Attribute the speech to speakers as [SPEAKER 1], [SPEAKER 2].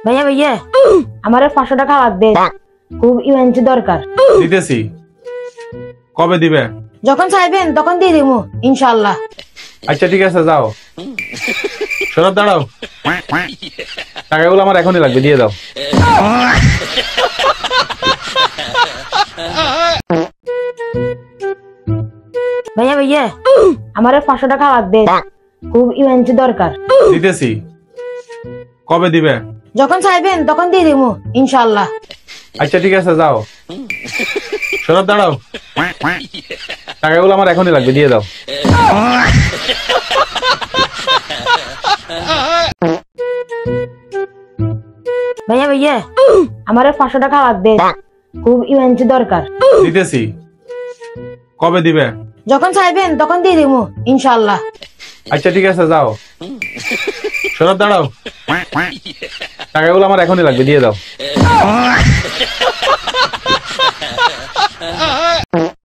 [SPEAKER 1] ভাইয়া ভাইয়া আমার 500 টাকা লাগবে, খুব ইমার্জেন্সি দরকার।
[SPEAKER 2] দিতেছি। কবে দিবে?
[SPEAKER 1] যখন চাইবেন তখন দিয়ে দেবো ইনশাআল্লাহ।
[SPEAKER 2] আচ্ছা ঠিক আছে, যাও। শোনো, দাঁড়াও। টাকাগুলো আমার এখনই লাগবে, দিয়ে দাও।
[SPEAKER 1] ভাইয়া ভাইয়া আমার 500 টাকা লাগবে, খুব ইমার্জেন্সি দরকার।
[SPEAKER 2] দিতেছি। কবে দিবে?
[SPEAKER 1] যখন চাইবেন তখন দিয়ে দেবো ইনশাআল্লাহ।
[SPEAKER 2] আচ্ছা ঠিক আছে, যাও। শোনো, দাঁড়াও। টাকাগুলো আমার এখনই লাগবে, দিয়ে দাও।
[SPEAKER 1] ভাইয়া ভাইয়া আমার 500 টাকা লাগবে, খুব ইমার্জেন্সি দরকার।
[SPEAKER 2] দিতেছি। কবে দিবে?
[SPEAKER 1] যখন চাইবেন তখন দিয়ে দেবো ইনশাআল্লাহ।
[SPEAKER 2] আচ্ছা ঠিক আছে, যাও। শোনো, দাঁড়াও। টাকাগুলো আমার এখনই লাগবে, দিয়ে দাও।